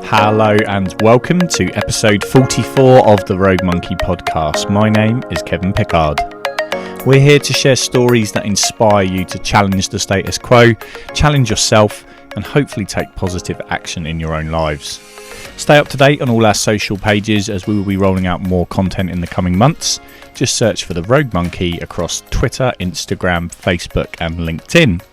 Hello and welcome to episode 44 of the Rogue Monkey podcast. My name is Kevin Pickard. We're here to share stories that inspire you to challenge the status quo, challenge yourself, and hopefully take positive action in your own lives. Stay up to date on all our social pages as we will be rolling out more content in the coming months. Just search for the Rogue Monkey across Twitter, Instagram, Facebook and LinkedIn.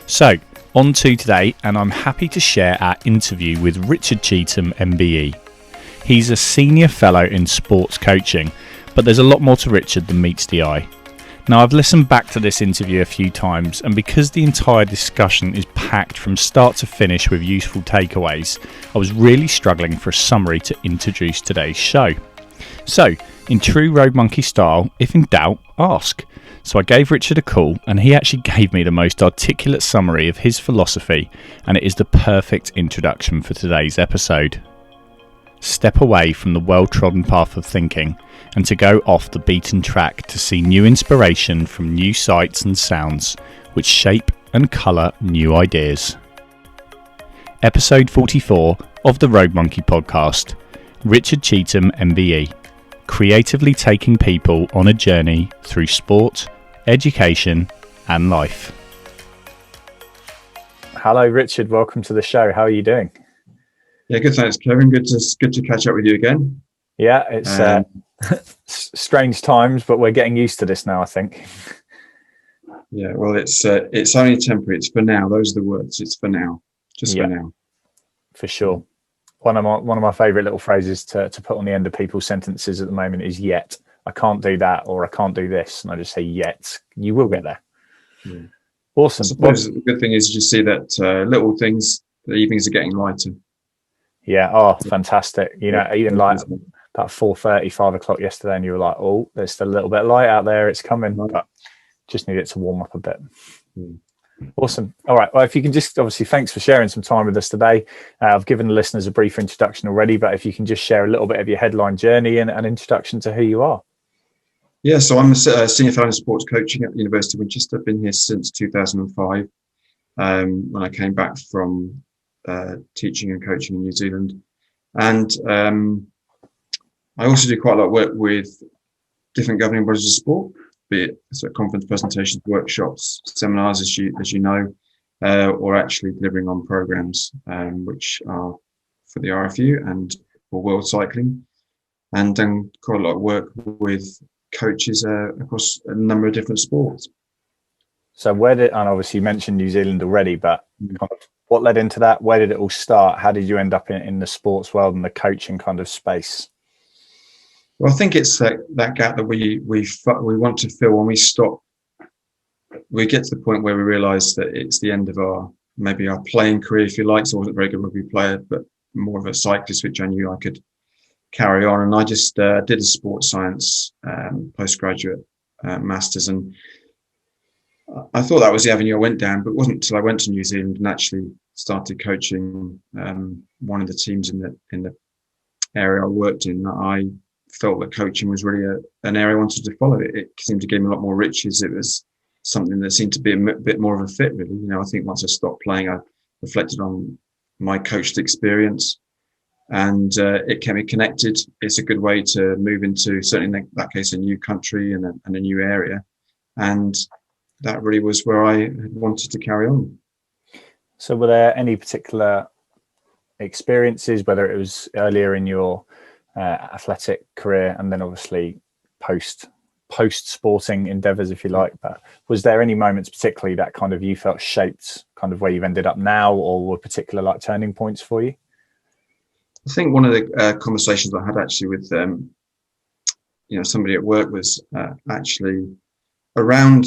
So, on to today, and I'm happy to share our interview with Richard Cheetham MBE. He's a senior fellow in sports coaching, but there's a lot more to Richard than meets the eye. Now, I've listened back to this interview a few times, and because the entire discussion is packed from start to finish with useful takeaways, I was really struggling for a summary to introduce today's show. So, in true Rogue Monkey style, if in doubt, ask. So I gave Richard a call and he actually gave me the most articulate summary of his philosophy, and it is the perfect introduction for today's episode. Step away from the well-trodden path of thinking and to go off the beaten track to see new inspiration from new sights and sounds which shape and colour new ideas. Episode 44 of the Rogue Monkey podcast, Richard Cheetham MBE, creatively taking people on a journey through sport, education and life. Hello Richard, welcome to the show. How are you doing? Yeah, good, thanks Kevin. Good to catch up with you again. Yeah, it's strange times, but we're getting used to this now, I think. Yeah, well, it's only temporary. It's for now. Those are the words. It's for now. Just for now. For sure. One of my favourite little phrases to put on the end of people's sentences at the moment is yet. I can't do that, or I can't do this, and I just say yet. You will get there. Yeah. Awesome. I suppose the good thing is you see that little things, the evenings are getting lighter. Yeah. Oh, fantastic. You know, even like about 4:30, 5 o'clock yesterday, and you were like, oh, there's still a little bit of light out there. It's coming, but just need it to warm up a bit. Mm. Awesome. All right. Well, if you can just, obviously, thanks for sharing some time with us today. I've given the listeners a brief introduction already, but if you can just share a little bit of your headline journey and an introduction to who you are. Yeah, so I'm a senior fellow in sports coaching at the University of Winchester. I've been here since 2005 when I came back from teaching and coaching in New Zealand. And I also do quite a lot of work with different governing bodies of sport, be it conference presentations, workshops, seminars, as you know, or actually delivering on programs which are for the RFU and for World Cycling, and done quite a lot of work with coaches across a number of different sports. So and obviously you mentioned New Zealand already, but kind of what led into that? Where did it all start? How did you end up in the sports world and the coaching kind of space? Well, I think it's that gap that we want to fill when we stop. We get to the point where we realise that it's the end of our playing career, if you like. So I wasn't a very good rugby player, but more of a cyclist, which I knew I could carry on. And I just did a sports science postgraduate masters, and I thought that was the avenue I went down. But it wasn't until I went to New Zealand and actually started coaching one of the teams in the area I worked in that I felt that coaching was really an area I wanted to follow. It seemed to give me a lot more riches. It was something that seemed to be a bit more of a fit, really. You know, I think once I stopped playing, I reflected on my coached experience, and it kept me connected. It's a good way to move into, certainly in that case, a new country and a new area. And that really was where I had wanted to carry on. So were there any particular experiences, whether it was earlier in your athletic career and then obviously post sporting endeavors, if you like, but was there any moments particularly that kind of you felt shaped kind of where you've ended up now, or were particular like turning points for you? I think one of the conversations I had actually with somebody at work was actually around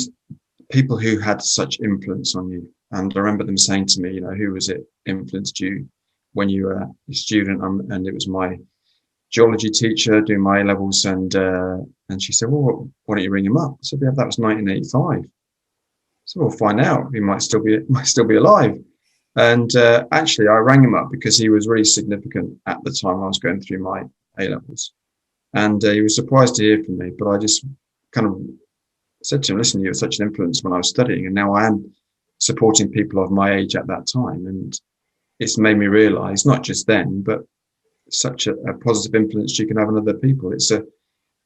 people who had such influence on you. And I remember them saying to me, who was it influenced you when you were a student? And it was my geology teacher doing my A-levels, and she said, well, why don't you ring him up? I said, yeah, that was 1985. So we'll find out. He might still be alive. And actually, I rang him up because he was really significant at the time I was going through my A-levels. And he was surprised to hear from me, but I just kind of said to him, listen, you were such an influence when I was studying, and now I am supporting people of my age at that time. And it's made me realize, not just then, but such a positive influence you can have on other people. It's a,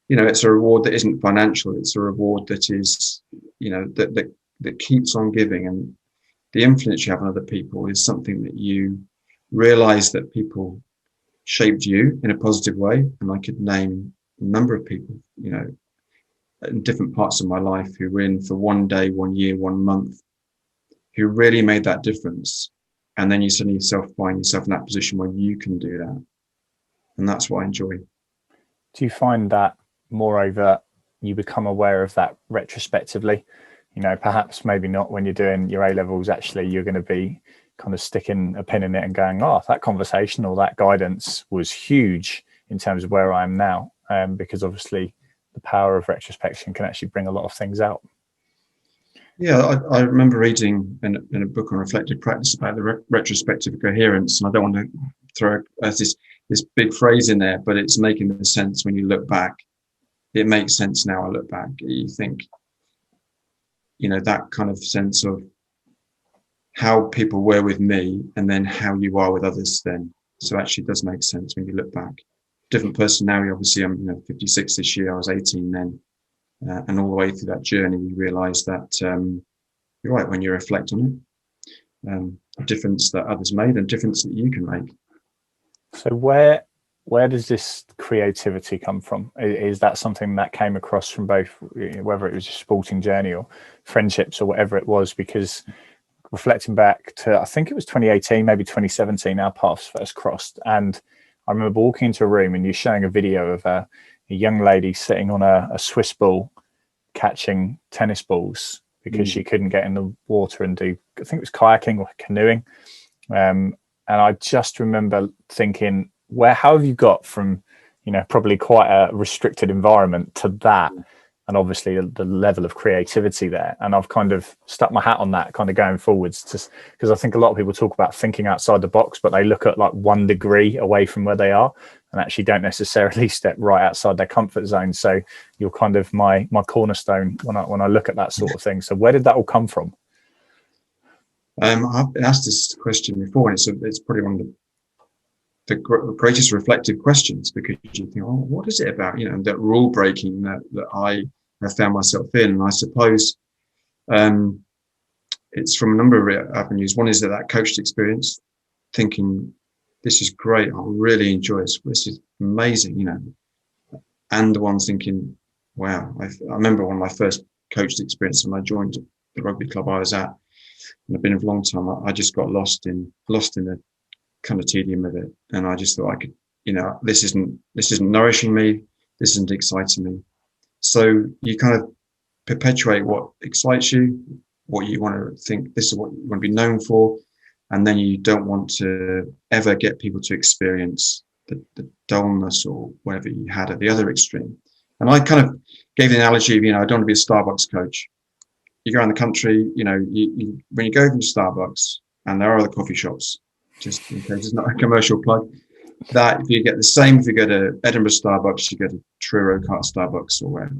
it's a reward that isn't financial. It's a reward that is, that keeps on giving. And the influence you have on other people is something that you realize that people shaped you in a positive way. And I could name a number of people, in different parts of my life who were in for one day, 1 year, 1 month, who really made that difference. And then you suddenly find yourself in that position where you can do that. And that's what I enjoy. Do you find that, moreover, you become aware of that retrospectively? Perhaps maybe not when you're doing your A-levels, actually, you're going to be kind of sticking a pin in it and going, oh, that conversation or that guidance was huge in terms of where I am now. Because obviously the power of retrospection can actually bring a lot of things out. Yeah, I remember reading in a book on reflective practice about the retrospective coherence, and I don't want to throw this big phrase in there, but it's making the sense when you look back. It makes sense now. I look back, you think, that kind of sense of how people were with me, and then how you are with others. Then, so actually, it does make sense when you look back. Different personality. Obviously, I'm 56 this year. I was 18 then. And all the way through that journey, you realise that you're right when you reflect on it, a difference that others made and a difference that you can make. So where does this creativity come from? Is that something that came across from both, whether it was a sporting journey or friendships or whatever it was? Because reflecting back to, I think it was 2018, maybe 2017, our paths first crossed. And I remember walking into a room and you're showing a video of a young lady sitting on a Swiss ball catching tennis balls because she couldn't get in the water and do, I think it was kayaking or canoeing. And I just remember thinking, how have you got from, probably quite a restricted environment to that? And obviously the level of creativity there. And I've kind of stuck my hat on that kind of going forwards, just because I think a lot of people talk about thinking outside the box, but they look at like 1 degree away from where they are and actually don't necessarily step right outside their comfort zone. So you're kind of my cornerstone when I look at that sort of thing. So where did that all come from? I've been asked this question before, and it's probably one of the greatest reflective questions, because you think, oh, what is it about, that rule breaking that I have found myself in? And I suppose it's from a number of avenues. One is that coached experience, thinking, this is great, I really enjoy this, this is amazing, and the one thinking, wow, I remember one of my first coached experiences when I joined the rugby club I was at, and I've been for a long time. I just got lost in the kind of tedium of it, and I just thought I could, this isn't nourishing me, this isn't exciting me. So you kind of perpetuate what excites you, what you want to think, this is what you want to be known for, and then you don't want to ever get people to experience the dullness or whatever you had at the other extreme. And I kind of gave the analogy of, I don't want to be a Starbucks coach. You go around the country, when you go from Starbucks, and there are other coffee shops, just in case it's not a commercial plug, that if you get the same, if you go to Edinburgh Starbucks, you go to Truro Cart Starbucks or wherever.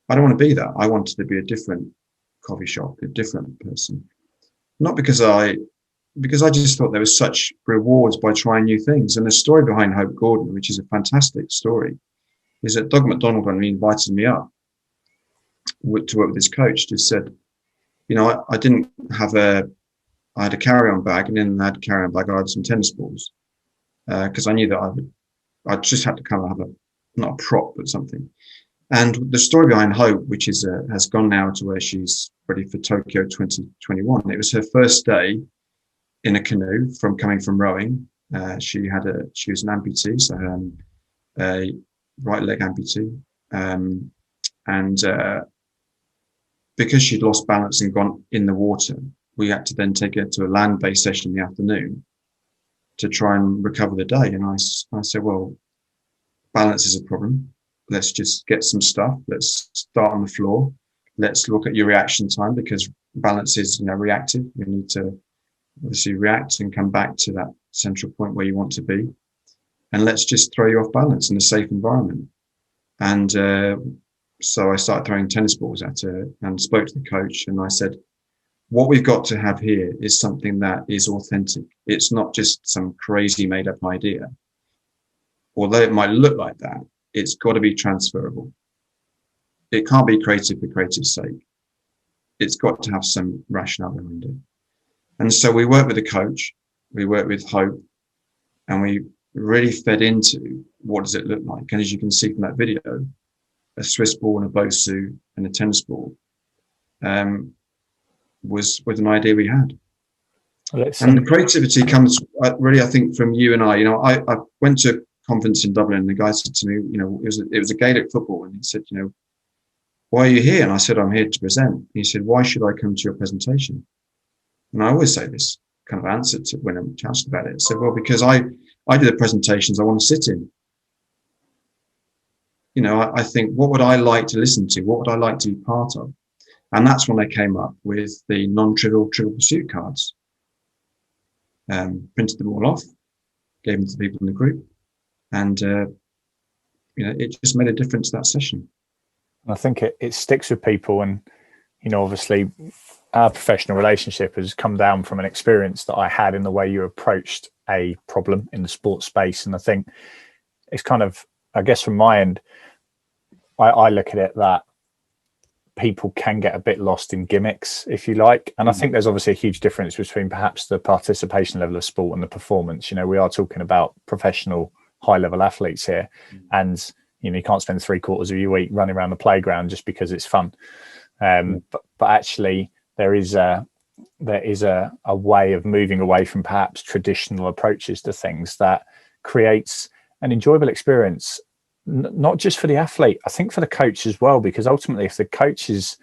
I don't want to be that. I wanted to be a different coffee shop, a different person. Not because I just thought there was such rewards by trying new things. And the story behind Hope Gordon, which is a fantastic story, is that Doug McDonald, when he invited me up to work with his coach, just said, I didn't have I had a carry-on bag, and in that carry-on bag, I had some tennis balls, because I knew that I just had to kind of have not a prop, but something. And the story behind Hope, which has gone now to where she's ready for Tokyo 2021. It was her first day in a canoe coming from rowing. She was an amputee, so a right leg amputee, and because she'd lost balance and gone in the water, we had to then take her to a land-based session in the afternoon to try and recover the day. And I said, well, balance is a problem. Let's just get some stuff. Let's start on the floor. Let's look at your reaction time, because balance is, reactive. You need to obviously react and come back to that central point where you want to be. And let's just throw you off balance in a safe environment. And so I started throwing tennis balls at her and spoke to the coach, and I said, what we've got to have here is something that is authentic. It's not just some crazy made up idea. Although it might look like that, it's got to be transferable. It can't be creative for creative's sake. It's got to have some rationale behind it. And so we work with a coach, we work with Hope, and we really fed into what does it look like. And as you can see from that video, a Swiss ball and a Bosu and a tennis ball was an idea we had. And the creativity comes really, I think, from you and I. You know, I went to a conference in Dublin, and the guy said to me, you know, it was a Gaelic football, and he said, you know, why are you here? And I said, I'm here to present. He said, why should I come to your presentation? And I always say this kind of answer to when I'm asked about it. I said, well, because I do the presentations I want to sit in. You know, I think, what would I like to listen to? What would I like to be part of? And that's when I came up with the non-trivial Trivial Pursuit cards. Printed them all off, gave them to the people in the group, and you know, it just made a difference that session. I think it sticks with people, and you know, obviously our professional relationship has come down from an experience that I had in the way you approached a problem in the sports space. And I think it's kind of, I guess from my end, I look at it that people can get a bit lost in gimmicks, if you like. And I think there's obviously a huge difference between perhaps the participation level of sport and the performance. You know, we are talking about professional high level athletes here, and you know, you can't spend 3/4 of your week running around the playground just because it's fun. But actually there is a way of moving away from perhaps traditional approaches to things that creates an enjoyable experience, not just for the athlete, I think for the coach as well, because ultimately if the coach is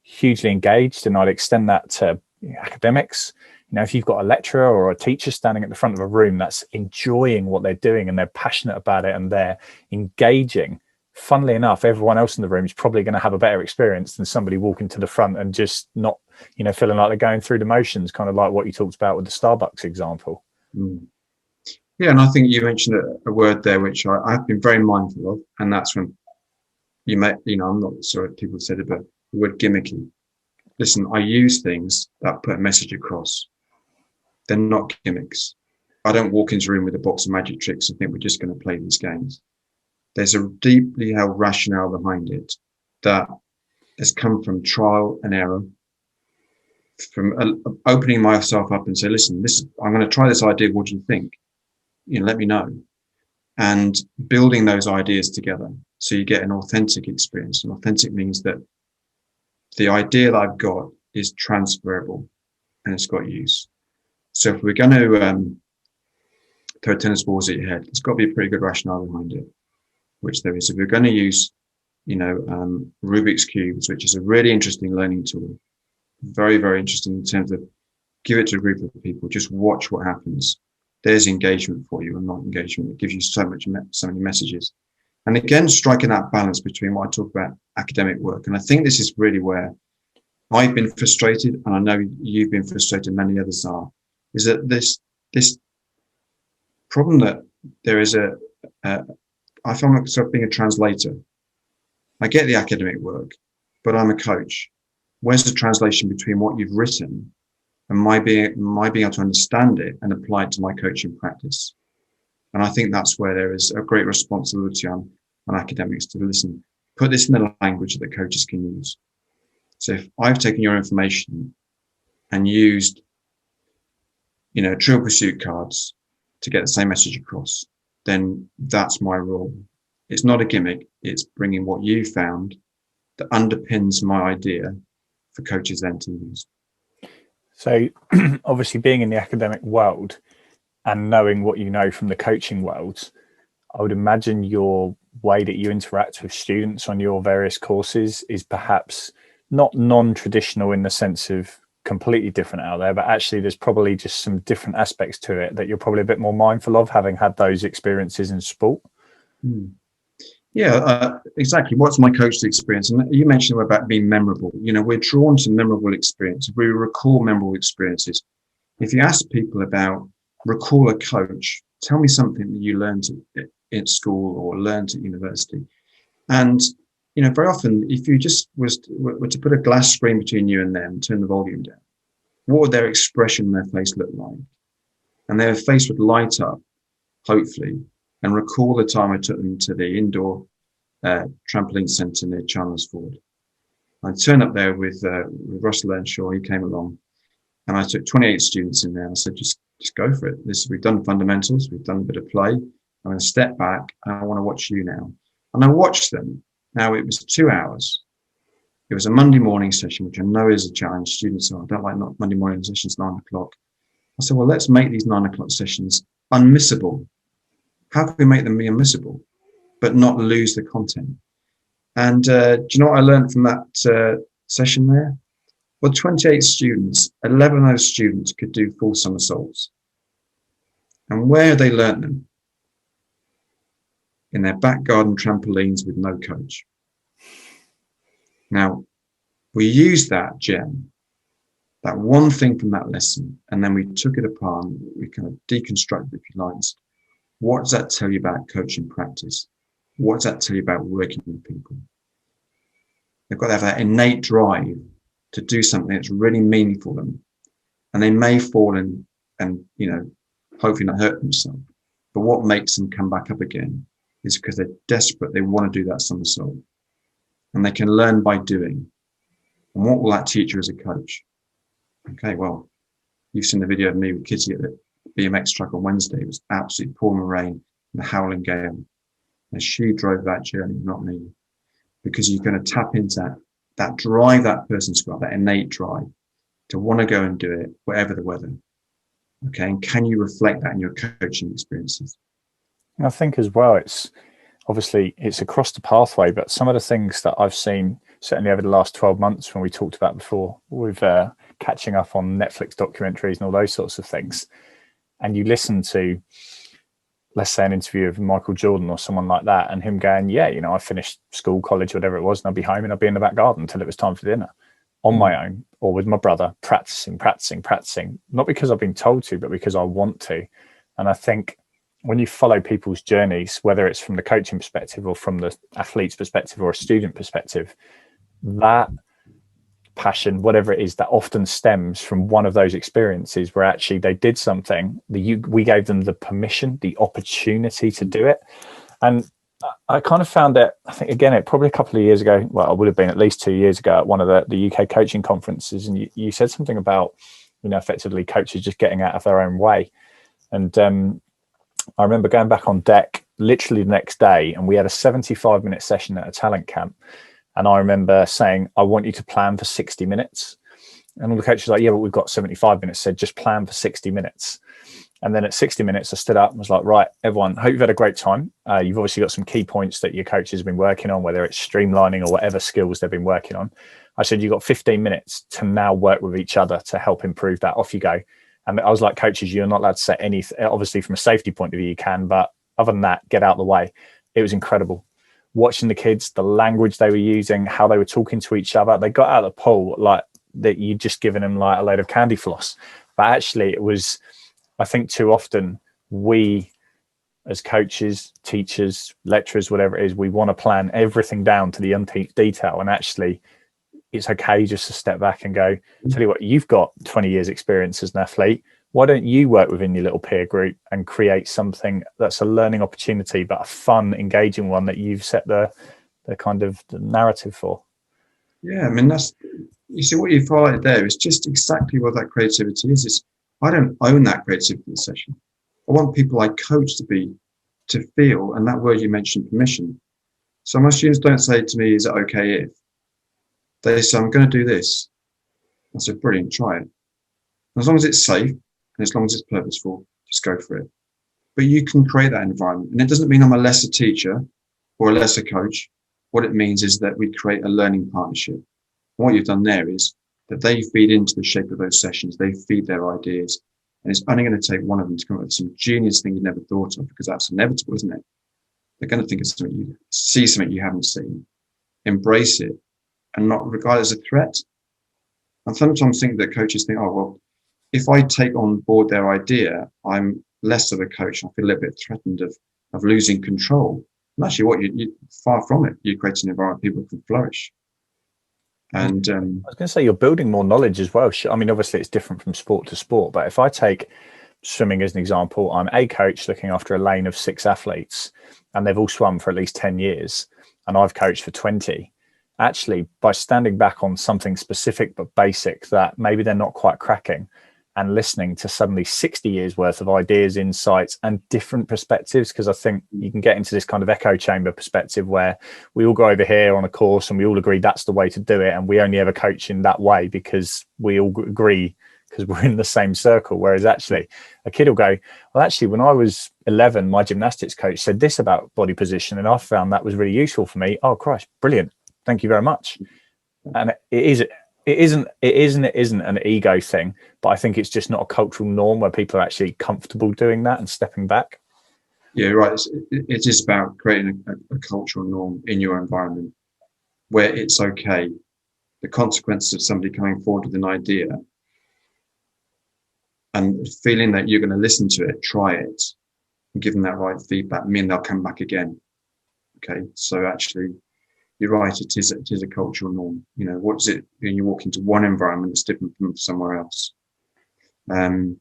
hugely engaged, and I'd extend that to academics, you know, if you've got a lecturer or a teacher standing at the front of a room that's enjoying what they're doing and they're passionate about it and they're engaging, funnily enough, everyone else in the room is probably going to have a better experience than somebody walking to the front and just not, you know, feeling like they're going through the motions, kind of like what you talked about with the Starbucks example. Yeah, and I think you mentioned a word there which I've been very mindful of, and that's when you know, I'm not sure if people said it, but the word gimmicky. Listen, I use things that put a message across. They're not gimmicks. I don't walk into a room with a box of magic tricks and think we're just going to play these games. There's a deeply held rationale behind it that has come from trial and error, from opening myself up and say, listen, I'm going to try this idea. What do you think? You know, let me know. And building those ideas together so you get an authentic experience. And authentic means that the idea that I've got is transferable and it's got use. So if we're going to throw tennis balls at your head, there's got to be a pretty good rationale behind it, which there is. If we're going to use, you know, Rubik's Cubes, which is a really interesting learning tool, very, very interesting in terms of give it to a group of people, just watch what happens. There's engagement for you and not engagement. It gives you so many messages. And again, striking that balance between what I talk about academic work. And I think this is really where I've been frustrated, and I know you've been frustrated, many others are, is that this problem that there is I found myself being a translator. I get the academic work, but I'm a coach. Where's the translation between what you've written and my being able to understand it and apply it to my coaching practice? And I think that's where there is a great responsibility on academics to listen, put this in the language that coaches can use. So if I've taken your information and used, you know, Trivial Pursuit cards to get the same message across, then that's my role. It's not a gimmick. It's bringing what you found that underpins my idea for coaches then to use. So obviously being in the academic world and knowing what you know from the coaching world, I would imagine your way that you interact with students on your various courses is perhaps not non-traditional in the sense of completely different out there, but actually there's probably just some different aspects to it that you're probably a bit more mindful of, having had those experiences in sport. Yeah, exactly. What's my coach's experience? And you mentioned about being memorable. You know, we're drawn to memorable experience. If we recall memorable experiences, if you ask people about recall a coach, tell me something that you learned at school or learned at university. And, you know, very often if you just were to put a glass screen between you and them, turn the volume down, what would their expression on their face look like? And their face would light up, hopefully, and recall the time I took them to the indoor trampoline centre near Chandler's Ford. I turned up there with Russell Earnshaw. He came along, and I took 28 students in there. I said, just go for it. We've done fundamentals. We've done a bit of play. I'm going to step back, and I want to watch you now. And I watched them. Now, it was 2 hours. It was a Monday morning session, which I know is a challenge. Students are, I don't like not Monday morning sessions, 9 o'clock. I said, well, let's make these 9 o'clock sessions unmissable. How can we make them be unmissable, but not lose the content? And do you know what I learned from that session there? Well, 28 students, 11 of those students could do full somersaults. And where have they learned them? In their back garden trampolines with no coach. Now, we used that gem, that one thing from that lesson, and then we took it apart and we kind of deconstructed, if you like. What does that tell you about coaching practice? What does that tell you about working with people? They've got to have that innate drive to do something that's really meaningful to them. And they may fall and hopefully not hurt themselves. But what makes them come back up again is because they're desperate. They want to do that somersault. And they can learn by doing. And what will that teach you as a coach? Okay, well, you've seen the video of me with kids at the BMX track on Wednesday. It was absolutely pouring rain and a howling gale. And she drove that journey, not me. Because you're going to tap into that drive that person's got, that innate drive to want to go and do it, whatever the weather. Okay, and can you reflect that in your coaching experiences? I think as well, it's across the pathway, but some of the things that I've seen, certainly over the last 12 months when we talked about before, with catching up on Netflix documentaries and all those sorts of things, and you listen to, let's say, an interview of Michael Jordan or someone like that, and him going, yeah, I finished school, college, whatever it was, and I'd be home and I'd be in the back garden until it was time for dinner on my own or with my brother, practicing, not because I've been told to, but because I want to. And I think when you follow people's journeys, whether it's from the coaching perspective or from the athlete's perspective or a student perspective, that passion, whatever it is, that often stems from one of those experiences where actually they did something, we gave them the permission, the opportunity to do it. And I kind of found it, I think, again, probably a couple of years ago, well, it would have been at least 2 years ago at one of the UK coaching conferences. And you said something about, effectively coaches just getting out of their own way. And I remember going back on deck literally the next day, and we had a 75-minute session at a talent camp. And I remember saying, I want you to plan for 60 minutes. And all the coaches were like, yeah, but we've got 75 minutes. Said, just plan for 60 minutes. And then at 60 minutes, I stood up and was like, right, everyone, hope you've had a great time. You've obviously got some key points that your coaches have been working on, whether it's streamlining or whatever skills they've been working on. I said, you've got 15 minutes to now work with each other to help improve that. Off you go. And I was like, coaches, you're not allowed to say anything. Obviously, from a safety point of view, you can. But other than that, get out of the way. It was incredible. Watching the kids, the language they were using, how they were talking to each other. They got out of the pool like that you'd just given them like a load of candy floss. But actually, it was, I think too often we as coaches, teachers, lecturers, whatever it is, we want to plan everything down to the umpteenth detail. And actually, it's okay just to step back and go, tell you what, you've got 20 years experience as an athlete. Why don't you work within your little peer group and create something that's a learning opportunity, but a fun, engaging one that you've set the kind of the narrative for? Yeah, I mean, you see what you've highlighted there is just exactly what that creativity is. It's, I don't own that creativity session. I want people I coach to feel, and that word you mentioned, permission. So my students don't say to me, is it okay if? They say, I'm going to do this. I said, brilliant, try it. As long as it's safe and as long as it's purposeful, just go for it. But you can create that environment. And it doesn't mean I'm a lesser teacher or a lesser coach. What it means is that we create a learning partnership. And what you've done there is that they feed into the shape of those sessions. They feed their ideas. And it's only going to take one of them to come up with some genius thing you never thought of, because that's inevitable, isn't it? They're going to think of something, you see something you haven't seen, embrace it, and not regard it as a threat. And sometimes think that coaches think, oh, well, if I take on board their idea, I'm less of a coach. I feel a little bit threatened of losing control. And actually, what you far from it, you create an environment people can flourish. And I was going to say, you're building more knowledge as well. I mean, obviously it's different from sport to sport, but if I take swimming as an example, I'm a coach looking after a lane of 6 athletes, and they've all swum for at least 10 years, and I've coached for 20. Actually, by standing back on something specific but basic that maybe they're not quite cracking, and listening to suddenly 60 years worth of ideas, insights, and different perspectives, because I think you can get into this kind of echo chamber perspective where we all go over here on a course and we all agree that's the way to do it, and we only ever coach in that way because we all agree because we're in the same circle. Whereas actually a kid will go, well, actually, when I was 11, my gymnastics coach said this about body position, and I found that was really useful for me. Oh, Christ, brilliant. Thank you very much. And it isn't an ego thing, but I think it's just not a cultural norm where people are actually comfortable doing that and stepping back. Yeah, right. It is about creating a cultural norm in your environment where it's okay. The consequences of somebody coming forward with an idea and feeling that you're going to listen to it, try it, and give them that right feedback, mean they'll come back again. Okay, so actually, you're right. It is a cultural norm. You know, what is it when you walk into one environment that's different from somewhere else? And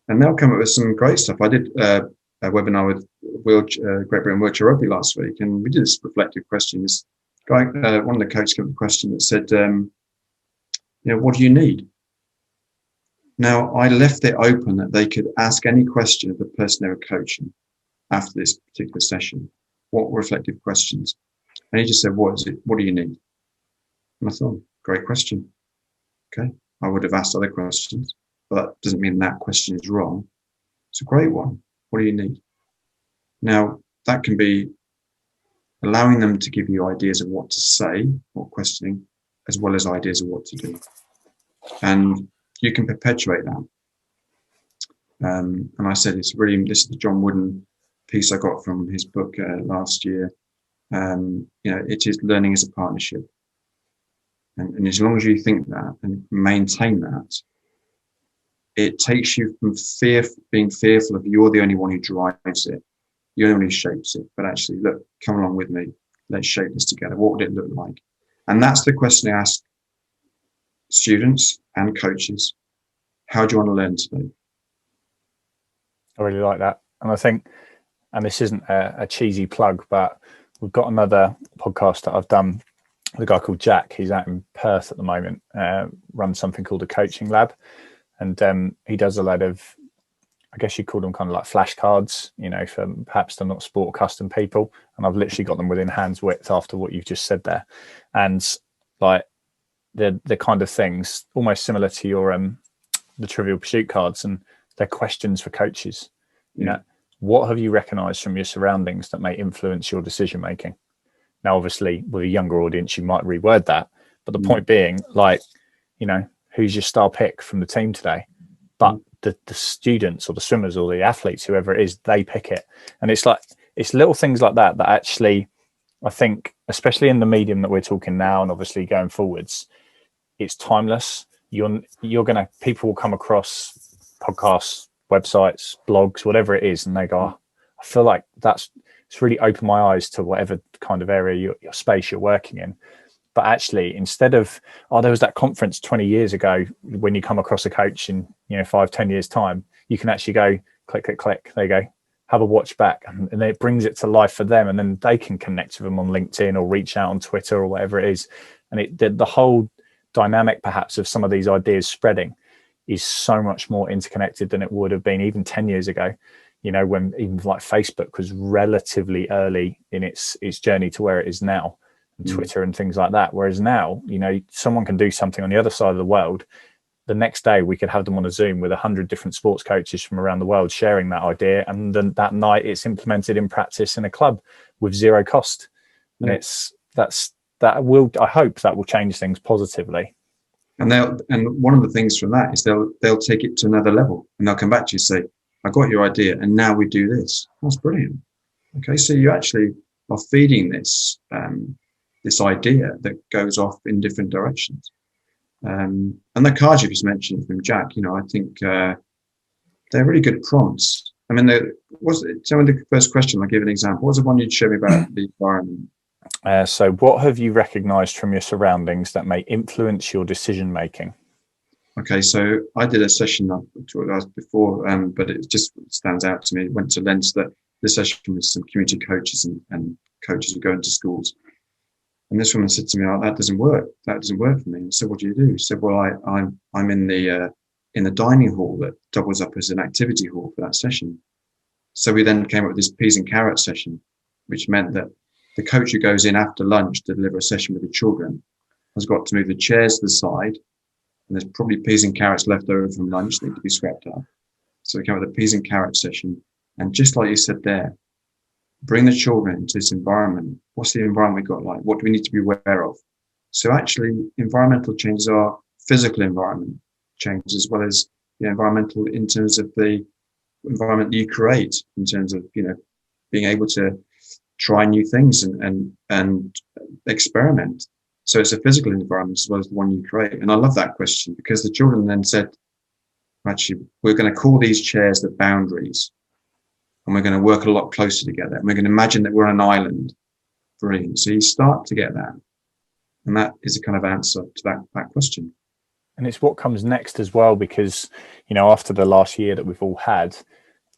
they'll come up with some great stuff. I did a webinar with Great Britain Wheelchair Rugby last week, and we did this reflective question. This guy, one of the coaches, came up with a question that said, what do you need? Now, I left it open that they could ask any question of the person they were coaching after this particular session. What reflective questions? And he just said, what is it? What do you need? And I thought, great question. Okay. I would have asked other questions, but that doesn't mean that question is wrong. It's a great one. What do you need? Now, that can be allowing them to give you ideas of what to say or questioning, as well as ideas of what to do. And you can perpetuate that. And I said, this is the John Wooden piece I got from his book last year. It is learning as a partnership. And as long as you think that and maintain that, it takes you from being fearful of you're the only one who drives it, you're the only one who shapes it, but actually, look, come along with me. Let's shape this together. What would it look like? And that's the question I ask students and coaches. How do you want to learn today? I really like that. And I think, and this isn't a cheesy plug, but we've got another podcast that I've done with a guy called Jack. He's out in Perth at the moment, runs something called a coaching lab. And he does a lot of, I guess you call them kind of like flashcards, for perhaps they're not sport accustomed people. And I've literally got them within hand's width after what you've just said there. And like the kind of things almost similar to your the Trivial Pursuit cards, and they're questions for coaches. What have you recognized from your surroundings that may influence your decision making? Now, obviously, with a younger audience, you might reword that. But the point being, who's your star pick from the team today? But the students or the swimmers or the athletes, whoever it is, they pick it. And it's little things like that that actually, I think, especially in the medium that we're talking now and obviously going forwards, it's timeless. People will come across podcasts, websites, blogs, whatever it is, and they go, I feel like it's really opened my eyes to whatever kind of area your space you're working in. But actually, instead of, there was that conference 20 years ago, when you come across a coach in 5-10 years time, you can actually go click, click, click. There you go. Have a watch back, and then it brings it to life for them, and then they can connect with them on LinkedIn or reach out on Twitter or whatever it is. And the whole dynamic perhaps of some of these ideas spreading is so much more interconnected than it would have been even 10 years ago, when even like Facebook was relatively early in its journey to where it is now, and Twitter and things like that. Whereas now, someone can do something on the other side of the world. The next day we could have them on a Zoom with 100 different sports coaches from around the world sharing that idea. And then that night it's implemented in practice in a club with zero cost. And I hope that will change things positively. And one of the things from that is they'll take it to another level, and they'll come back to you and say, I got your idea, and now we do this. That's brilliant. Okay, so you actually are feeding this idea that goes off in different directions. And the cards you just mentioned from Jack, I think they're really good prompts. I mean, tell me the first question. I'll give an example. What's the one you'd show me about the environment? So what have you recognized from your surroundings that may influence your decision making? Okay, so I did a session before, but it just stands out to me. Went to Lens, that this session with some community coaches and coaches who go into schools. And this woman said to me, "Oh, that doesn't work. That doesn't work for me." And I said, "What do you do?" She said, "Well, I'm in the dining hall that doubles up as an activity hall for that session." So we then came up with this peas and carrots session, which meant that the coach who goes in after lunch to deliver a session with the children has got to move the chairs to the side, and there's probably peas and carrots left over from lunch that need to be scrapped up. So we came up with a peas and carrots session. And just like you said there, bring the children into this environment. What's the environment we've got like? What do we need to be aware of? So actually, environmental changes are physical environment change as well as environmental in terms of the environment you create, in terms of being able to try new things and experiment. So it's a physical environment as well as the one you create. And I love that question, because the children then said, actually, we're going to call these chairs the boundaries, and we're going to work a lot closer together. And we're going to imagine that we're on an island. Brilliant. So you start to get that. And that is a kind of answer to that question. And it's what comes next as well, because, after the last year that we've all had,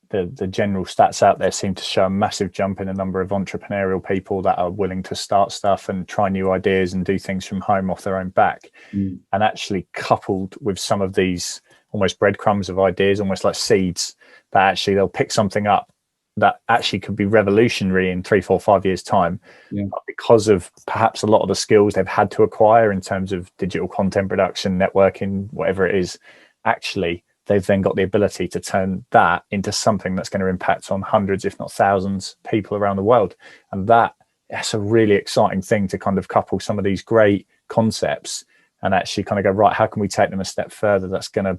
the general stats out there seem to show a massive jump in the number of entrepreneurial people that are willing to start stuff and try new ideas and do things from home off their own back. And actually, coupled with some of these almost breadcrumbs of ideas, almost like seeds, that actually they'll pick something up that actually could be revolutionary in 3, 4, 5 years time. But because of perhaps a lot of the skills they've had to acquire in terms of digital content production, networking, whatever it is, actually they've then got the ability to turn that into something that's going to impact on hundreds, if not thousands, people around the world. And that's a really exciting thing, to kind of couple some of these great concepts and actually kind of go, right, how can we take them a step further that's going to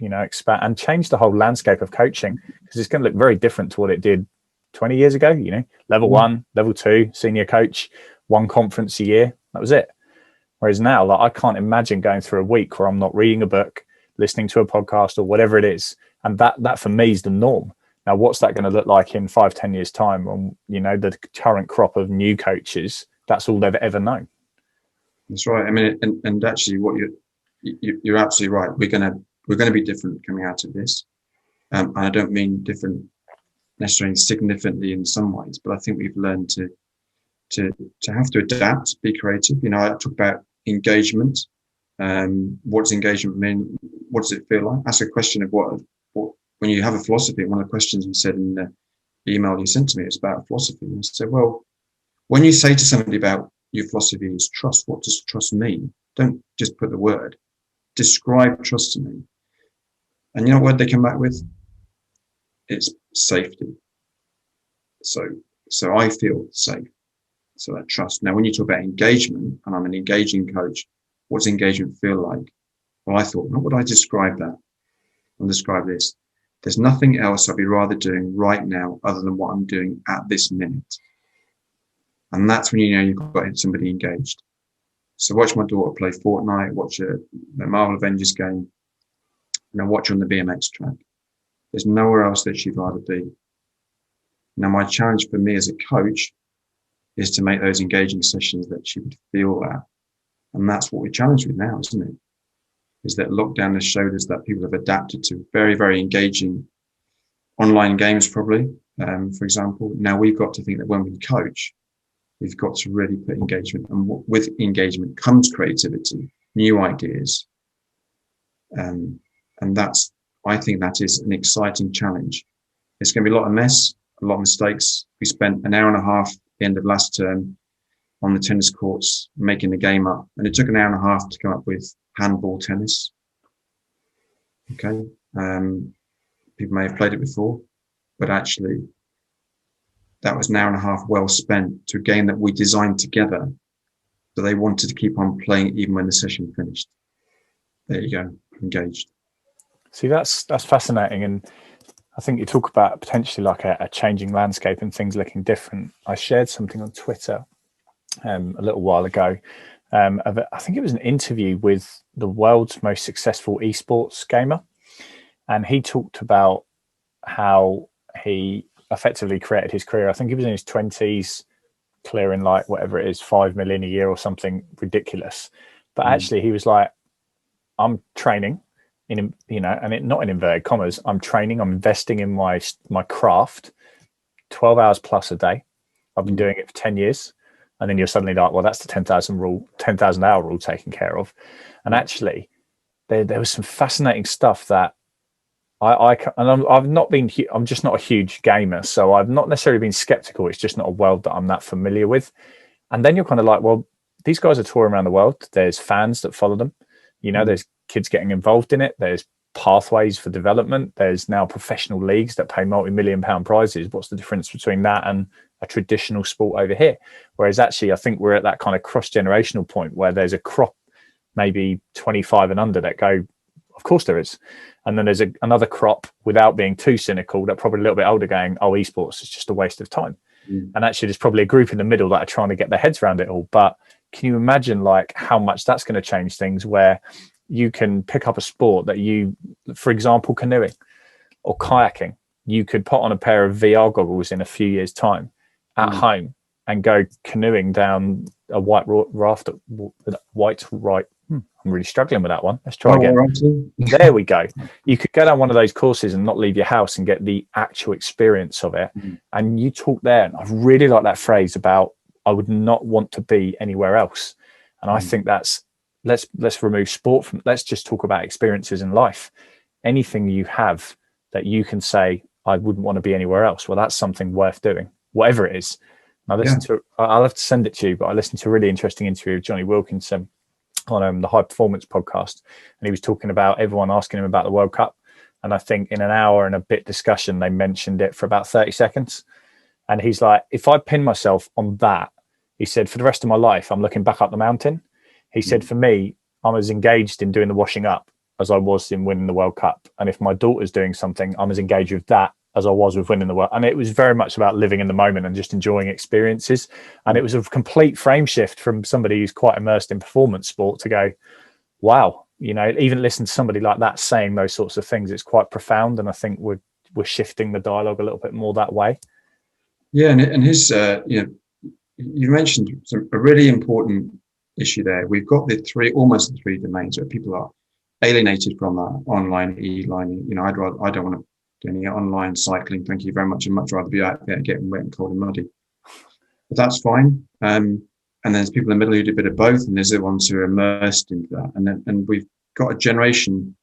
expand and change the whole landscape of coaching, because it's going to look very different to what it did 20 years ago. Level 1, level 2, senior coach, 1 conference a year, that was it. Whereas now, I can't imagine going through a week where I'm not reading a book, listening to a podcast, or whatever it is. And that for me is the norm. Now, what's that going to look like in 5, 10 years time, when the current crop of new coaches, that's all they've ever known? That's right. I mean, and actually, what you're absolutely right. We're going to be different coming out of this. And I don't mean different necessarily significantly in some ways, but I think we've learned to have to adapt, be creative. I talk about engagement. What does engagement mean? What does it feel like? Ask a question of what when you have a philosophy. One of the questions you said in the email you sent to me is about philosophy. And I said, well, when you say to somebody about your philosophy is trust, what does trust mean? Don't just put the word. Describe trust to me. And you know what they come back with? It's safety. So I feel safe. So that trust. Now, when you talk about engagement, and I'm an engaging coach, what does engagement feel like? Well, I thought, what would I describe that? I'll describe this. There's nothing else I'd be rather doing right now other than what I'm doing at this minute. And that's when you've got somebody engaged. So watch my daughter play Fortnite, watch the Marvel Avengers game, and I watch her on the BMX track. There's nowhere else that she'd rather be. Now, my challenge for me as a coach is to make those engaging sessions that she would feel that. And that's what we're challenged with now, isn't it? Is that lockdown has showed us that people have adapted to very, very engaging online games, probably, for example. Now we've got to think that when we coach, we've got to really put engagement, and with engagement comes creativity, new ideas. And I think that is an exciting challenge. It's going to be a lot of mess, a lot of mistakes. We spent an hour and a half at the end of last term on the tennis courts making the game up, and it took an hour and a half to come up with handball tennis. Okay. People may have played it before, but actually that was an hour and a half well spent to a game that we designed together. So they wanted to keep on playing even when the session finished. There you go, engaged. See, that's fascinating. And I think you talk about potentially like a changing landscape and things looking different. I shared something on Twitter a little while ago. I think it was an interview with the world's most successful esports gamer. And he talked about how he effectively created his career. I think he was in his 20s, clearing like whatever it is, 5 million a year or something ridiculous. But actually he was like, I'm training in, you know, and it not in inverted commas, I'm training, I'm investing in my craft 12 hours plus a day. I've been doing it for 10 years. And then you're suddenly like, well, that's the 10,000 hour rule taken care of. And actually there was some fascinating stuff that I'm just not a huge gamer. So I've not necessarily been skeptical. It's just not a world that I'm that familiar with. And then you're kind of like, well, these guys are touring around the world. There's fans that follow them. You know, there's kids getting involved in it. There's pathways for development. There's now professional leagues that pay multi-million-pound prizes. What's the difference between that and a traditional sport over here? Whereas actually, I think we're at that kind of cross-generational point where there's a crop, maybe 25 and under, that go, of course there is. And then there's another crop, without being too cynical, that probably a little bit older going, oh, esports is just a waste of time. And actually there's probably a group in the middle that are trying to get their heads around it all. But can you imagine like how much that's going to change things, where you can pick up a sport that you, for example, canoeing or kayaking, you could put on a pair of VR goggles in a few years' time at home and go canoeing down a white raft. I'm really struggling with that one. Let's try again. There we go. You could go down one of those courses and not leave your house and get the actual experience of it. And you talk there, and I really like that phrase about, I would not want to be anywhere else. And I think that's, let's remove sport from, let's just talk about experiences in life. Anything you have that you can say, I wouldn't want to be anywhere else. Well, that's something worth doing, whatever it is. And I'll have to send it to you, but I listened to a really interesting interview with Johnny Wilkinson on the High Performance podcast, and he was talking about everyone asking him about the World Cup. And I think in an hour and a bit discussion, they mentioned it for about 30 seconds. And he's like, if I pin myself on that, he said, for the rest of my life, I'm looking back up the mountain. He said, for me, I'm as engaged in doing the washing up as I was in winning the World Cup. And if my daughter's doing something, I'm as engaged with that as I was with winning the world. And it was very much about living in the moment and just enjoying experiences. And it was a complete frame shift from somebody who's quite immersed in performance sport to go, wow, you know, even listen to somebody like that saying those sorts of things, it's quite profound. And I think we're shifting the dialogue a little bit more that way. Yeah. And his, you mentioned a really important issue there. We've got almost the three domains where people are alienated from online e-learning. You know, I don't want to do any online cycling. Thank you very much. I'd much rather be out there getting wet and cold and muddy. But that's fine. And there's people in the middle who do a bit of both, and there's the ones who are immersed into that. And we've got a generation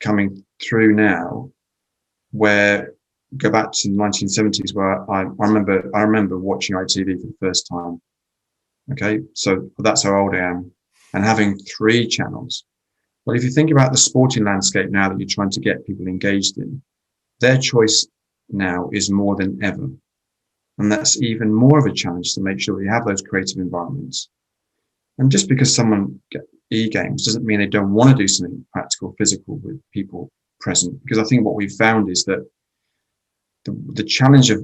coming through now where, go back to the 1970s, where I remember watching ITV for the first time. Okay, so that's how old I am, and having 3 channels. Well, if you think about the sporting landscape now that you're trying to get people engaged in, their choice now is more than ever. And that's even more of a challenge to make sure that you have those creative environments. And just because someone gets e-games doesn't mean they don't want to do something practical, physical with people present. Because I think what we've found is that the challenge of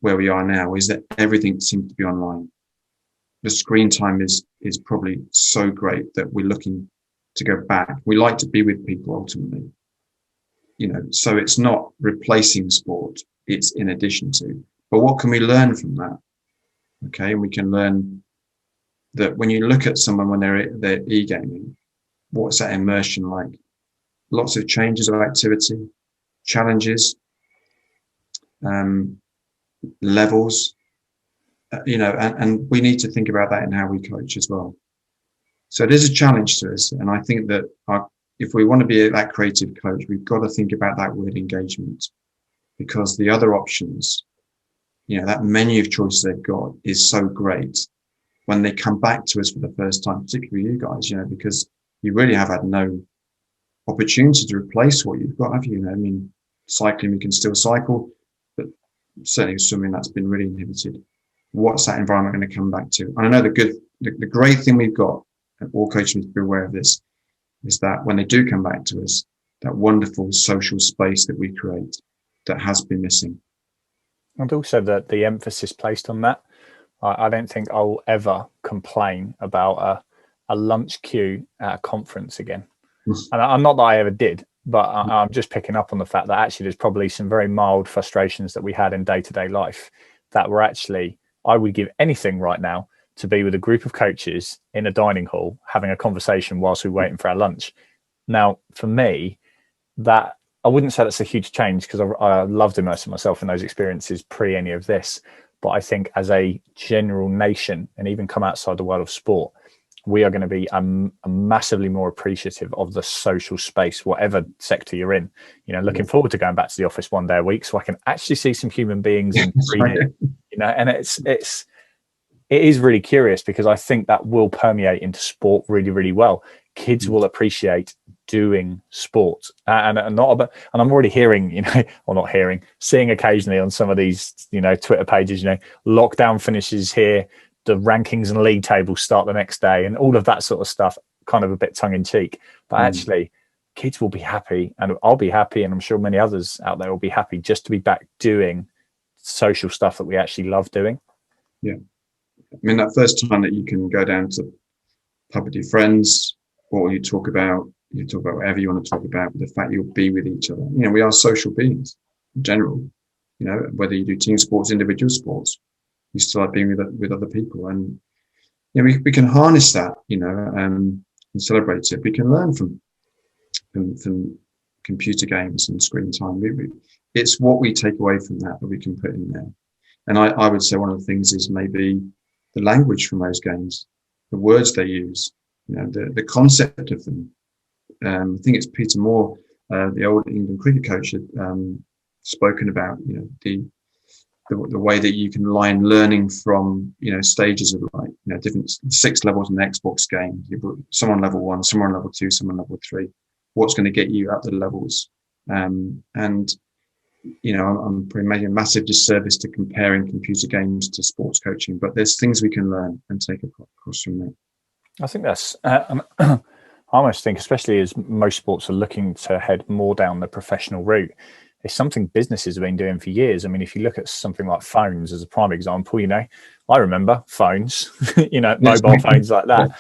where we are now is that everything seems to be online. The screen time is probably so great that we're looking to go back. We like to be with people ultimately. You know, so it's not replacing sport, it's in addition to. But what can we learn from that? Okay, and we can learn that when you look at someone when they're e-gaming, what's that immersion like? Lots of changes of activity, challenges, levels, you know, and we need to think about that in how we coach as well. So it is a challenge to us, and I think that if we want to be that creative coach, we've got to think about that word engagement, because the other options, you know, that menu of choices they've got is so great when they come back to us for the first time, particularly you guys, you know, because you really have had no opportunity to replace what you've got, have you? You know, I mean, cycling, we can still cycle, but certainly swimming, that's been really inhibited. What's that environment going to come back to? And I know the great thing we've got, and all coaches need to be aware of this, is that when they do come back to us, that wonderful social space that we create that has been missing. And also the emphasis placed on that. I don't think I'll ever complain about a lunch queue at a conference again. And I'm not that I ever did, but I'm just picking up on the fact that actually there's probably some very mild frustrations that we had in day-to-day life that were actually I would give anything right now to be with a group of coaches in a dining hall having a conversation whilst we're waiting for our lunch. Now, for me, that I wouldn't say that's a huge change, because I loved immersing myself in those experiences pre any of this. But I think as a general nation, and even come outside the world of sport, we are going to be massively more appreciative of the social space, whatever sector you're in. Looking forward to going back to the office one day a week so I can actually see some human beings in 3D. And it is really curious, because I think that will permeate into sport really, really well. Kids will appreciate doing sport, and I'm already hearing, or not hearing, seeing occasionally on some of these, Twitter pages, lockdown finishes here, the rankings and league tables start the next day, and all of that sort of stuff, kind of a bit tongue in cheek. But actually, kids will be happy, and I'll be happy, and I'm sure many others out there will be happy just to be back doing social stuff that we actually love doing. Yeah. I mean, that first time that you can go down to pub with your friends, or you talk about whatever you want to talk about, the fact you'll be with each other. We are social beings in general, whether you do team sports, individual sports, you still like being with other people. And, we can harness that, and celebrate it. We can learn from computer games and screen time. It's what we take away from that we can put in there. And I would say one of the things is maybe the language from those games, the words they use, the concept of them. I think it's Peter Moore, the old England cricket coach, had spoken about, the way that you can line learning from, stages of different 6 levels in the Xbox game. You put someone level 1, someone level 2, someone level 3. What's going to get you up the levels? And I'm probably making a massive disservice to comparing computer games to sports coaching, but there's things we can learn and take across from there. I think that's, I almost think, especially as most sports are looking to head more down the professional route, it's something businesses have been doing for years. I mean, if you look at something like phones as a prime example, I remember phones, mobile phones like that,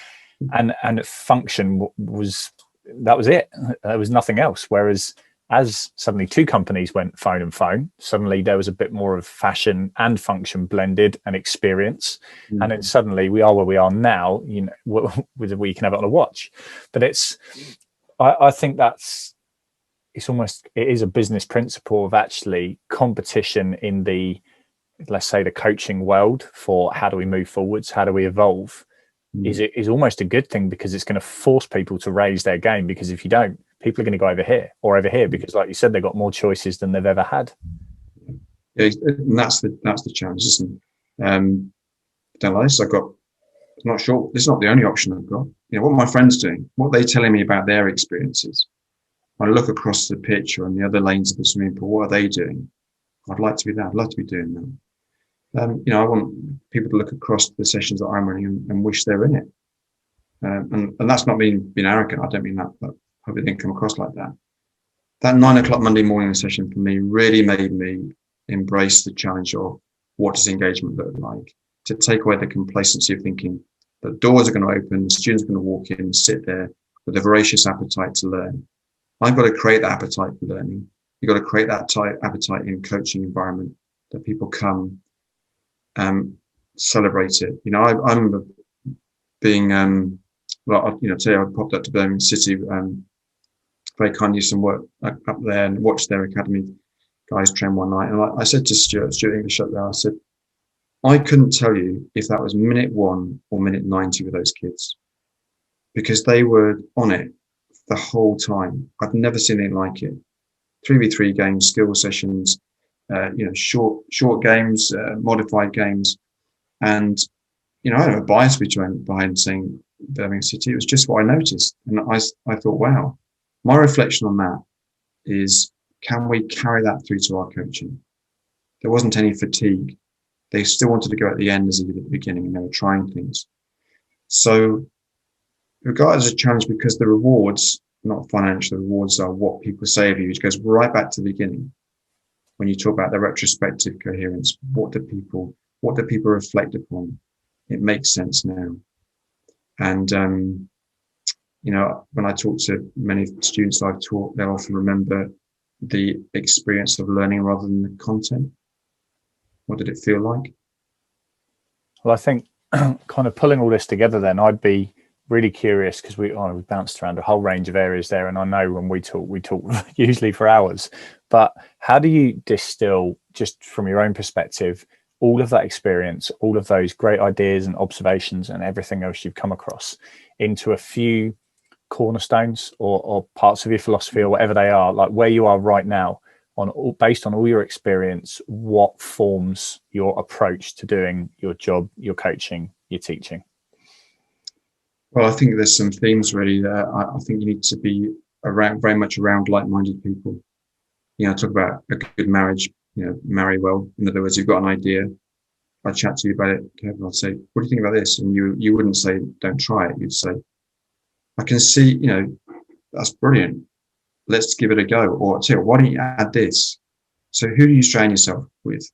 and function was it. There was nothing else. Whereas as suddenly 2 companies went phone and phone, suddenly there was a bit more of fashion and function blended and experience. And then suddenly we are where we are now, with we can have it on a watch. But I think it is a business principle of actually competition in the, let's say, the coaching world for how do we move forwards, how do we evolve, is almost a good thing, because it's going to force people to raise their game. Because if you don't, people are going to go over here, because like you said, they've got more choices than they've ever had. Yeah, and that's the challenge, isn't it? Don't like this. I'm not sure. It's not the only option I've got. What my friends doing, what are they telling me about their experiences? When I look across the pitch or in the other lanes of the swimming pool, what are they doing? I'd like to be that. I'd like to be doing that. I want people to look across the sessions that I'm running and wish they're in it. And that's not being arrogant. I don't mean that. But I hope it didn't come across like that. That 9 o'clock Monday morning session for me really made me embrace the challenge of what does engagement look like, to take away the complacency of thinking the doors are going to open, the students are going to walk in and sit there with a voracious appetite to learn. I've got to create that appetite for learning. You've got to create that appetite in coaching environment, that people come, celebrate it. I remember being, today I popped up to Birmingham City, very kindly some work up there, and watched their academy guys train one night. And I said to Stuart English up there, I said, I couldn't tell you if that was minute 1 or minute 90 with those kids, because they were on it the whole time. I've never seen anything like it. 3v3 games, skill sessions, short games, modified games. And, I don't have a bias behind saying Birmingham City. It was just what I noticed. And I thought, wow, my reflection on that is, can we carry that through to our coaching? There wasn't any fatigue. They still wanted to go at the end as they did at the beginning, and they were trying things. So regarded as a challenge, because the rewards, not financial, the rewards are what people say of you, which goes right back to the beginning. When you talk about the retrospective coherence, what do people reflect upon? It makes sense now. And, when I talk to many students I've taught, they'll often remember the experience of learning rather than the content. What did it feel like? Well, I think kind of pulling all this together, then I'd be really curious, because we bounced around a whole range of areas there, and I know when we talk usually for hours. But how do you distill, just from your own perspective, all of that experience, all of those great ideas and observations and everything else you've come across into a few cornerstones or parts of your philosophy, or whatever they are, like where you are right now, based on all your experience, what forms your approach to doing your job, your coaching, your teaching? Well, I think there's some themes really there. I think you need to be very much around like-minded people. Talk about a good marriage, marry well. In other words, you've got an idea. I chat to you about it, Kevin. I'd say, what do you think about this? And you wouldn't say, don't try it. You'd say, I can see, that's brilliant. Let's give it a go. Or tell you, why don't you add this? So who do you strain yourself with?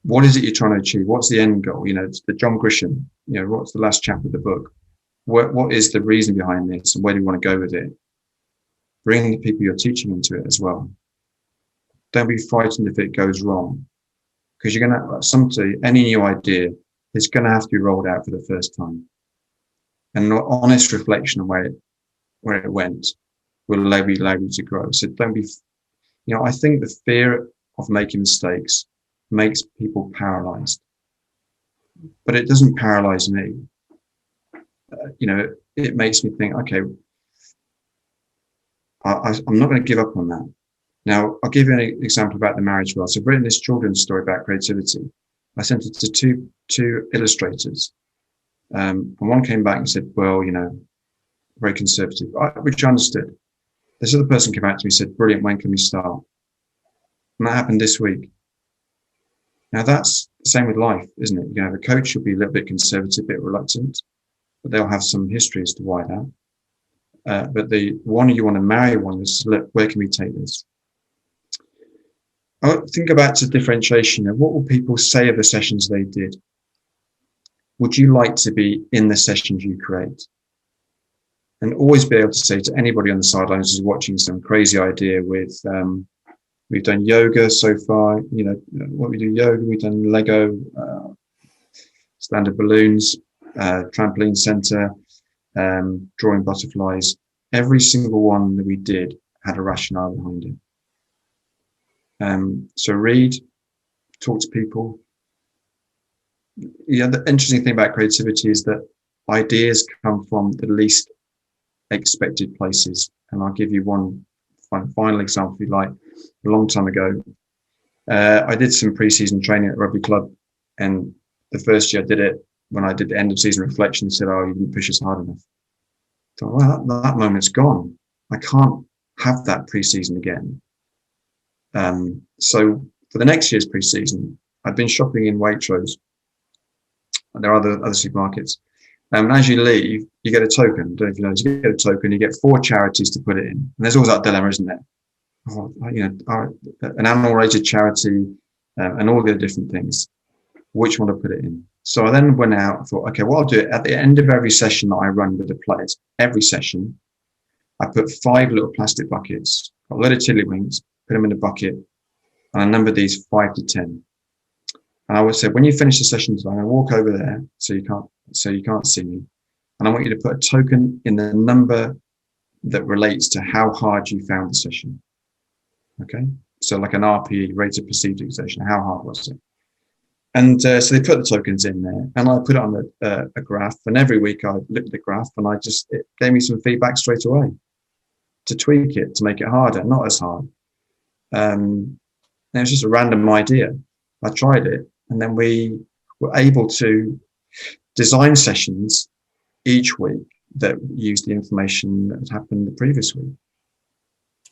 What is it you're trying to achieve? What's the end goal? It's the John Grisham, what's the last chapter of the book? What is the reason behind this, and where do you want to go with it? Bring the people you're teaching into it as well. Don't be frightened if it goes wrong, because you're going to, any new idea is going to have to be rolled out for the first time. And an honest reflection on where it went will allow you to grow. So don't be, I think the fear of making mistakes makes people paralyzed, but it doesn't paralyze me. It makes me think, okay, I'm not going to give up on that. Now, I'll give you an example about the marriage world. So I've written this children's story about creativity. I sent it to two illustrators. And one came back and said, well, very conservative, which I understood. This other person came back to me and said, brilliant, when can we start? And that happened this week. Now, that's the same with life, isn't it? A coach will be a little bit conservative, a bit reluctant, but they'll have some history as to why that. But the one you want to marry one is, look, where can we take this? I think about the differentiation of what will people say of the sessions they did? Would you like to be in the sessions you create? And always be able to say to anybody on the sidelines who's watching some crazy idea with, we've done yoga so far, what we do yoga, we've done Lego, standard balloons, trampoline center, drawing butterflies. Every single one that we did had a rationale behind it. So read, talk to people. The interesting thing about creativity is that ideas come from the least expected places. And I'll give you one final example, if you like. A long time ago, I did some pre-season training at rugby club, and the first year I did it, when I did the end of season reflection, they said, oh, you didn't push us hard enough. I thought, well, that moment's gone. I can't have that pre-season again. So for the next year's pre-season, I've been shopping in Waitrose, and there are other supermarkets. And as you leave, you get a token. I don't know if you know, you get a token, you get 4 charities to put it in. And there's always that dilemma, isn't there? An animal-related charity, and all the different things. Which one to put it in? So I then went out and thought, okay, what I'll do at the end of every session that I run with the players, every session, I put 5 little plastic buckets, got a load of tiddlywinks, put them in a bucket, and I numbered these 5 to 10. And I would say, when you finish the session today, I'm going to walk over there so you can't see me, and I want you to put a token in the number that relates to how hard you found the session. Okay, so like an RPE, rate of perceived exertion, how hard was it? And so they put the tokens in there, and I put it on a graph, and every week I looked at the graph, and it gave me some feedback straight away to tweak it, to make it harder, not as hard. And it was just a random idea. I tried it, and then we were able to design sessions each week that used the information that had happened the previous week.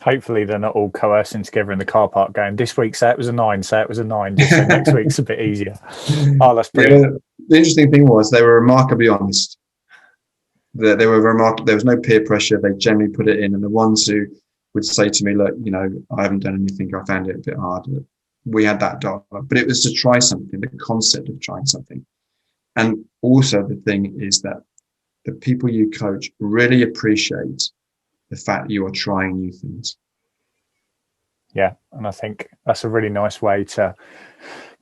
Hopefully they're not all coercing together in the car park going, this week say it was a 9, say it was a 9, just so next week's a bit easier. Oh, that's brilliant. Yeah, the interesting thing was they were remarkably honest. They were remarkable. There was no peer pressure. They generally put it in. And the ones who would say to me, look, I haven't done anything, I found it a bit hard. We had that dialogue, but it was to try something, the concept of trying something. And also the thing is that the people you coach really appreciate the fact you are trying new things. Yeah, and I think that's a really nice way to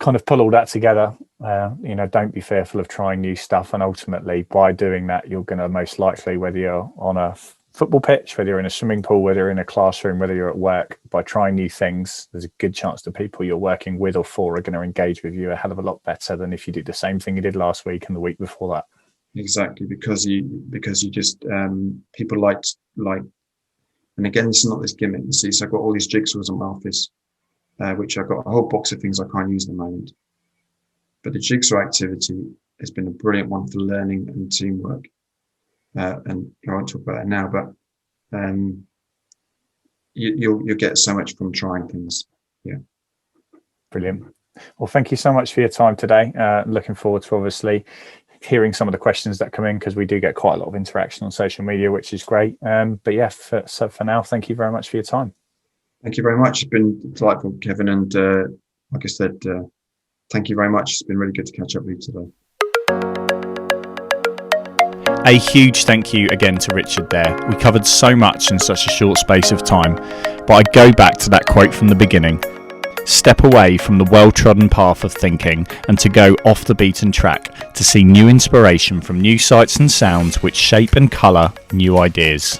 kind of pull all that together, don't be fearful of trying new stuff. And ultimately, by doing that, you're going to most likely, whether you're on a football pitch, whether you're in a swimming pool, whether you're in a classroom, whether you're at work, by trying new things, there's a good chance the people you're working with or for are going to engage with you a hell of a lot better than if you did the same thing you did last week and the week before that. Exactly, because you just people like, and again, this is not this gimmick. You see, so I've got all these jigsaws in my office, which I've got a whole box of things I can't use at the moment. But the jigsaw activity has been a brilliant one for learning and teamwork. And I won't talk about that now, but you'll get so much from trying things. Yeah. Brilliant. Well, thank you so much for your time today. Looking forward to obviously hearing some of the questions that come in, because we do get quite a lot of interaction on social media, which is great. But yeah, for now, thank you very much for your time. Thank you very much. It's been delightful, Kevin. And like I said, thank you very much. It's been really good to catch up with you today. A huge thank you again to Richard there. We covered so much in such a short space of time, but I go back to that quote from the beginning. Step away from the well-trodden path of thinking and to go off the beaten track to see new inspiration from new sights and sounds which shape and colour new ideas.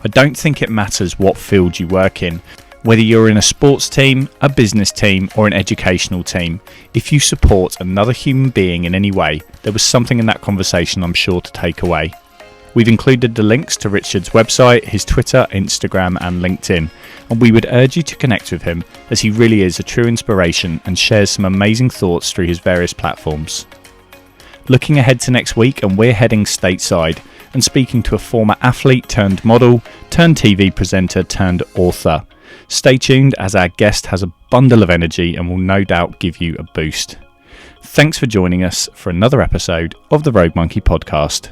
I don't think it matters what field you work in, whether you're in a sports team, a business team or an educational team. If you support another human being in any way, there was something in that conversation I'm sure to take away. We've included the links to Richard's website, his Twitter, Instagram and LinkedIn, and we would urge you to connect with him, as he really is a true inspiration and shares some amazing thoughts through his various platforms. Looking ahead to next week, and we're heading stateside and speaking to a former athlete turned model turned TV presenter turned author. Stay tuned, as our guest has a bundle of energy and will no doubt give you a boost. Thanks for joining us for another episode of the Rogue Monkey podcast.